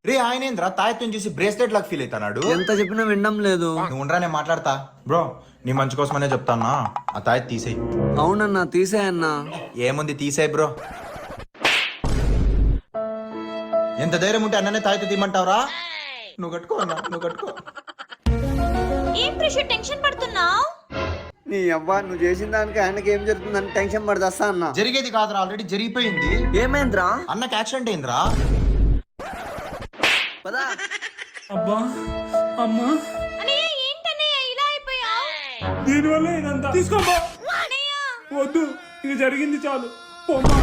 రే ఆయన ఏంద్రా తాయత్వం చూసి బ్రేస్లెట్ లాగా ఫీల్ అవుతాడు. ఎంత చెప్పినా వినడం లేదు. నువ్వు ఉండరా, నేను మాట్లాడతా. బ్రో నీ మంచి కోసమనే చెప్తానా, ఆ తాయత్ తీసేయి. అవునన్నా తీసేయన్నా. ఏముంది తీసేయి బ్రో. ఎంత ధైర్యం ఉంటే అన్ననే తాయత్ తీయమంటావురా? నువ్వు కట్టుకో అన్నా, నువ్వు కట్టుకో. ఏం ప్రెషర్ టెన్షన్ పడుతున్నావు? నీ అవ్వ నువ్వు చేసిన దానికి ఆయనకి ఏం జరుగుతుందని టెన్షన్ పడదస్తా అన్న. జరిగేది కాదురా, ఆల్రెడీ జరిగిపోయింది. ఏమైందిరా? అన్నకి యాక్సిడెంట్ అయిందిరా. పదా. అబ్బా అమ్మా, అన్నయ్య ఏంటన్నయ్య ఇలా అయిపోయావు? దీనివల్ల ఇదంతా తీసుకోమ్మా. అన్నయ్య వద్దు, ఇది జరిగింది చాలు. పోమ్మా.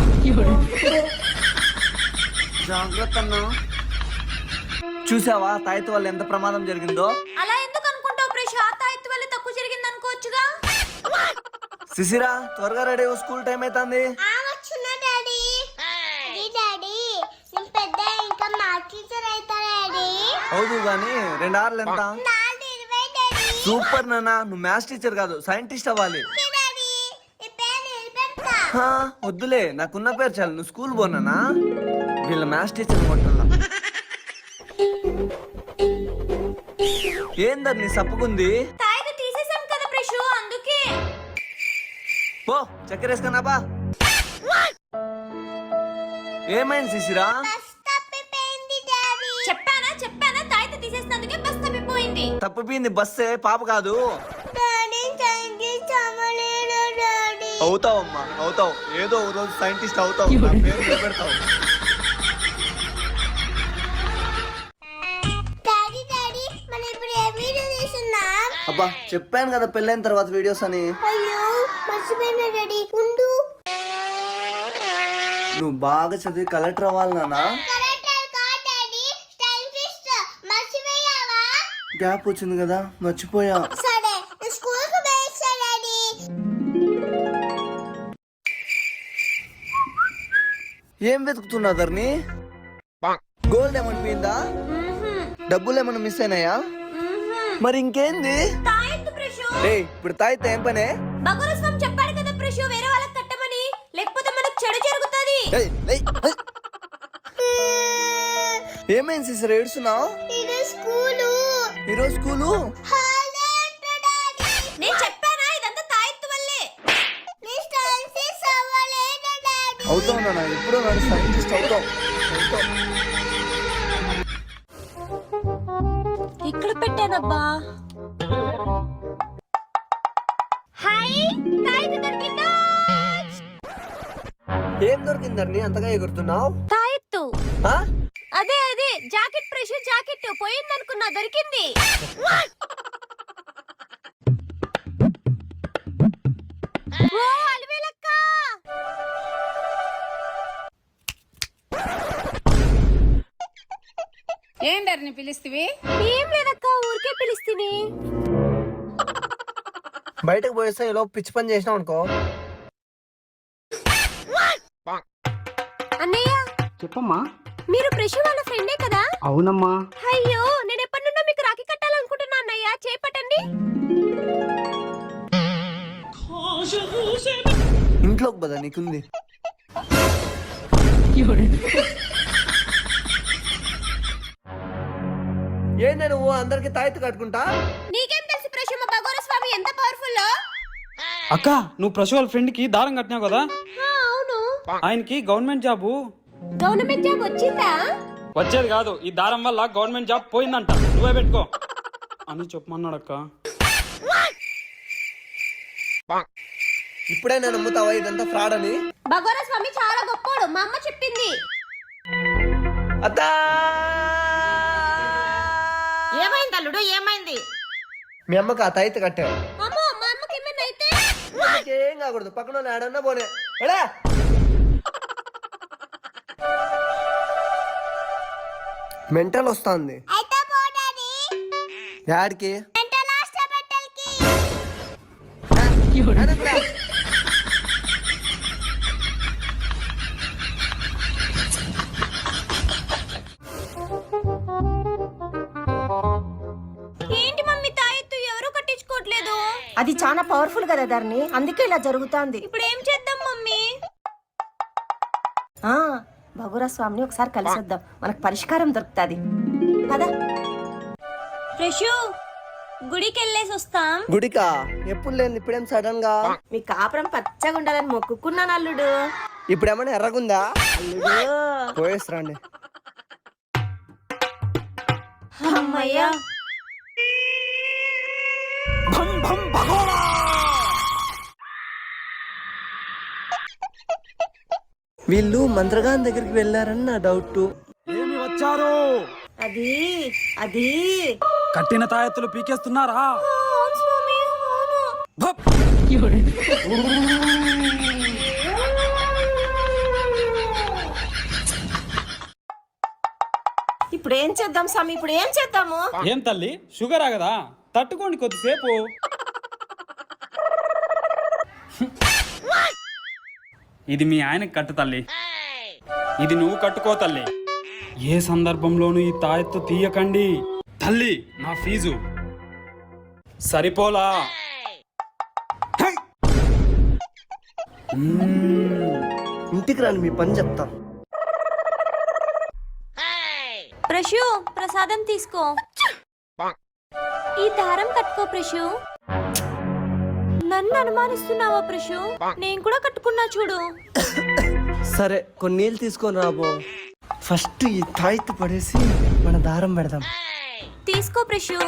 జాగ్రత్త అన్నా. చూసావా తాయితు వల్ల ఎంత ప్రమాదం జరిగిందో? అలా ఎందుకు అనుకుంటావు ప్రెషర్? ఆ తాయత్తు వల్ల తక్కువ జరిగింది అనుకోవచ్చుగా. శిశిరా త్వరగా రెడీ అవ్వు, స్కూల్ టైం అవుతుంది. అవును గాని 2 ఆర్లు ఎంత? సూపర్ నాన్న, నువ్వు మ్యాథ్స్ టీచర్ కాదు సైంటిస్ట్ అవ్వాలి. వద్దులే, నాకున్న పేరు చాలు, నువ్వు స్కూల్ పోనా? వీళ్ళ మ్యాథ్స్ టీచర్ కొట్టాల. ఏందర్ నీ సప్పుకుంది? తాయత్తు తీసేసాం కదా ప్రెషర్, అందుకే. పో చక్కెర వేసుకున్నా బా. ఏమైంది శిశిరా? చెప్పానా తాయత్తు తీసేసినందుకే బస్ తప్పిపోయింది. తప్పిపోయింది బస్సే, పాప కాదు. అవుతావమ్మా అవుతావు, ఏదో ఒక రోజు సైంటిస్ట్ అవుతావు, నా పేరు నిలబెడతావు. అబ్బా చెప్పాను కదా పెళ్ళైన తర్వాత వీడియోస్ అని. నువ్వు బాగా చదివి కలెక్టర్ అవ్వాలి నాన్న. గ్యాప్ వచ్చింది కదా, మర్చిపోయా. ఏం వెతుకుతున్నా ధర్ని? గోల్డ్ ఏమన్నా పోయిందా? డబ్బులు ఏమన్నా మిస్ అయినాయా? మరి ఇంకేంది? తాయత్తు ప్రెషర్. ఇప్పుడు తాయితే ఏం పనే? భగవరస్వాం చెప్పాడు కదా ప్రెషర్, వేరే వాళ్ళకి కట్టమని, లేకపోతే మనకు చెడు జరుగుతుంది. ఏమైంది సిస్టర్ ఏడుస్తున్నావు? ఈరోజు స్కూలు నేను చెప్పానా ఇదంతా తాయత్తు వల్లే. అవుతావు నాన్న, ఎప్పుడో నాడు సైంటిస్ట్ అవుతావు. ఇక్కడ పెట్టానబ్బా. హాయ్, తాయత్తు దొరికిందా? ఏం దొరికింది ధర్ని అంతగా ఎగురుతున్నావు? తాయత్తు. ఆ? అదే జాకెట్ ప్రెషర్, జాకెట్ పోయిందనుకున్నా, దొరికింది. ఓ అలివేలక్క. ఏంటని పిలిస్తేవి? ఏం లేదక్క, ఊరికే పిలిస్తేని. బయటకు పోయేస్తే ఇలా పిచ్చి పని చేసినావు అనుకో. అన్నయ్య చెప్పమ్మా. మీరు ప్రెషర్ వాళ్ళ ఫ్రెండే కదా? అవునమ్మా. అయ్యో, నేను ఎప్పటి నుండో మీకు రాఖీ కట్టాలనుకుంటున్నా అన్నయ్య, చేపట్టండి. ఇంట్లోకి పద, నీకుంది. ఏంటి నువ్వు అందరికి తాయితు కట్టుకుంటా? నీకేం తెలుసు ప్రెషర్, మా భగవర స్వామి ఎంత పవర్ఫుల్. అక్క, నువ్వు ప్రశు వాళ్ళ ఫ్రెండ్ కి దారం కట్టినావు కదా, అవును. ఆయనకి గవర్నమెంట్ జాబు గవర్నమెంట్ జాబ్ వచ్చిందా? వచ్చేది కాదు, ఈ దారం వల్ల గవర్నమెంట్ జాబ్ పోయిందంట, నువ్వే పెట్టుకో అని చెప్పమన్నాడు అక్క. ఇప్పుడే నేను నమ్ముతావా ఇదంతా ఫ్రాడ్ అని? భగవర స్వామి చాలా గొప్పోడు, మా అమ్మ చెప్పింది. అత్తా! ఏమైంది అల్లుడు, ఏమైంది? మీ అమ్మకి ఆ తాయితు కట్టావు. అమ్మో, మా అమ్మకి ఏమైనా అయితే? ఏం కాకూడదు, పక్కన ఆడన్నా పోనే. ఎడా మెంటల్ వస్తుంది. యాడికి? ఏంటి మమ్మీ తాయెత్తు ఎవరు కట్టించుకోవట్లేదు? అది చాలా పవర్ఫుల్ కదా ధరణి, అందుకే ఇలా జరుగుతుంది. ఇప్పుడు ఏం చేద్దాం మమ్మీ? బహురా స్వామిని ఒకసారి కలిసొద్దాం, మనకు పరిష్కారం దొరుకుతుంది. పద. ప్రశు గుడికి వెళ్ళేసి వస్తాం. గుడికా? ఎప్పుడు లేదు, ఇప్పుడేం సడన్ గా? మీ కాపురం పచ్చగా ఉండాలని మొక్కుకున్నాను అల్లుడు. ఇప్పుడేమన్నా ఎర్రగుందా? అల్లుడు పోయేస్తారండి. అమ్మయ్యా. వీళ్ళు మంత్రగాన్ దగ్గరికి వెళ్ళారని నా డౌట్. ఏమి వచ్చారు? అది అది కట్టిన తాయెత్తులు పీకేస్తున్నారా? అవును స్వామి, అవును. భప్! ఇప్పుడు ఏం చేద్దాం స్వామి, ఇప్పుడు ఏం చేద్దాము? ఏం తల్లి, షుగరా కదా, తట్టుకోండి కొద్దిసేపు. ఇది మీ ఆయనకి కట్టు తల్లి, ఇది నువ్వు కట్టుకో తల్లి. ఏ సందర్భంలోనూ ఈ తాయెత్తు తీయకండి తల్లి. నా ఫీజు సరిపోలా? హై! ఇంటికి రాని మీ పని చెప్తా. ప్రశు ప్రసాదం తీసుకో. ఈ దారం కట్టుకో ప్రశు. నన్ను అనుమానిస్తున్నావా ప్రశు? నేను కూడా కట్టుకున్నా చూడు. సరే, కొన్ని నీళ్ళు తీసుకొని రాబో. ఫస్ట్ ఈ తాయిత్తు పడేసి మన దారం పెడదాం. తీసుకో ప్రశు.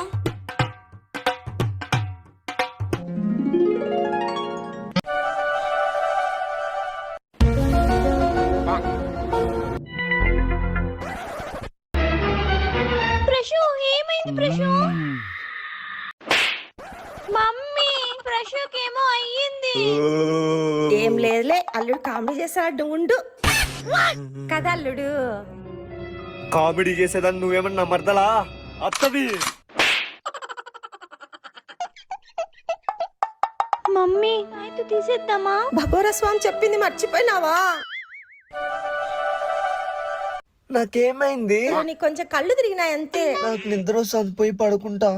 ప్రశు ఏమైంది ప్రశు? మమ్మీ ప్రశుకేమో అయ్యింది. ఏం లేదులే, అల్లుడు కామెడీ చేస్తాడు ఉండు కదా అల్లుడు. కామెడీ చేసేదాన్ని నువ్వేమన్నా మర్దలా అత్తవి? మమ్మీ అయితే తీసేద్దామా? బహురా స్వామి చెప్పింది మర్చిపోయినావా? నాకేమైంది? నీకు కొంచెం కళ్ళు తిరిగినాయి అంతే. నాకు నిద్ర వస్తుంది, పోయి పడుకుంటా.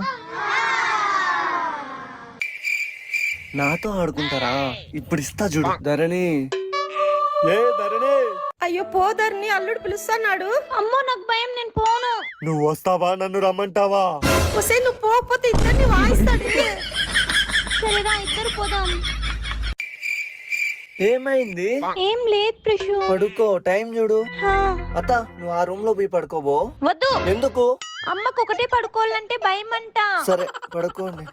నాతో ఆడుకుంటారా? ఇప్పుడు ఇస్తా చూడు. ధరణి, ఏ ధరణి, అయ్యో పోదర్ని అల్లుడు పిలుస్తున్నాడు. అమ్మో నాకు భయం, నేను పోను. నువ్వు వస్తావా నన్ను రమ్మంటావా? ఒసే నువ్వు పోకపోతే ఇద్దరిని వాయిస్తాడు. సరేరా ఇద్దరు పోదాం. ఏమైంది? ఏం లేదు ప్రశు. పడుకో, టైం చూడు. హా. అత్త, నువ్వు ఆ రూమ్ లో పోయి పడుకోబో. వద్దు, ఎందుకు? అమ్మకు ఒకటే పడుకోవాలంటే భయం అంట. సరే పడుకోండి.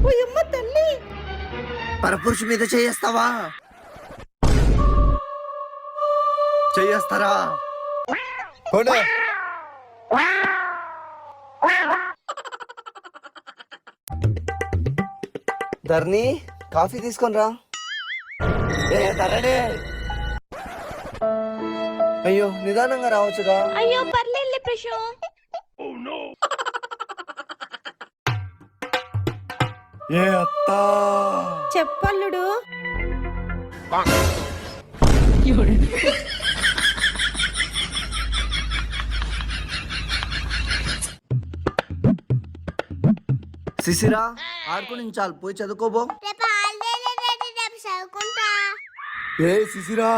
ఓయమ్మ తల్లి, పరపురుషు మీద చేస్తావా? చేస్తారా? ధర్ని, కాఫీ తీసుకొని రా. అయ్యో, నిదానంగా రావచ్చుగా. అయ్యో పర్లేదులే ప్రశు. ఏ అత్తా, చెప్పల్లుడు. శిశిరా, ఆడుకుని చాలు, పోయి చదువుకోబో. ఏ శిశిరా,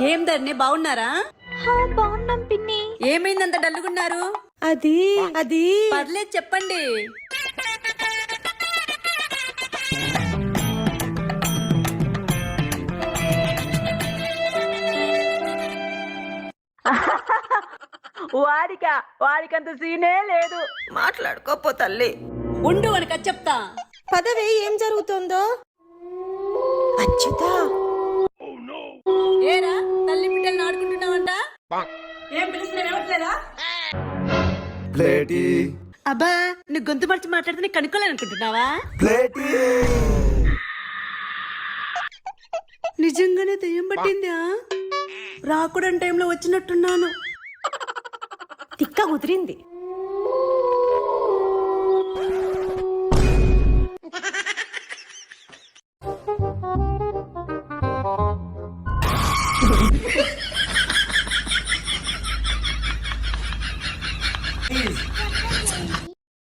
ఏం ధరణి, బాగున్నారా? బాగున్నాం పిన్ని. ఏమైందంత డల్లుగున్నారు? అది అది పర్లేదు చెప్పండి. వాడికంత సీనే లేదు. మాట్లాడుకోపో తల్లి. ఉండు వనక చెప్తా. పదవే, ఏం జరుగుతుందో. అచ్యుతా, ఏరా తల్లి బిడ్డల్ని ఆడుకుంటున్నావంట? ఏం పిలుస్తున్నావేమట్లేదా? ప్లేటీ, అబ్బా, నువ్వు గొంతు మర్చి మాట్లాడితే నీకు కనుక్కోలేనుకుంటున్నావా? ప్లేటీ. నిజంగానే దెయ్యం పట్టిందా? రాకూడని టైంలో వచ్చినట్టున్నాను. తిక్క కుదిరింది.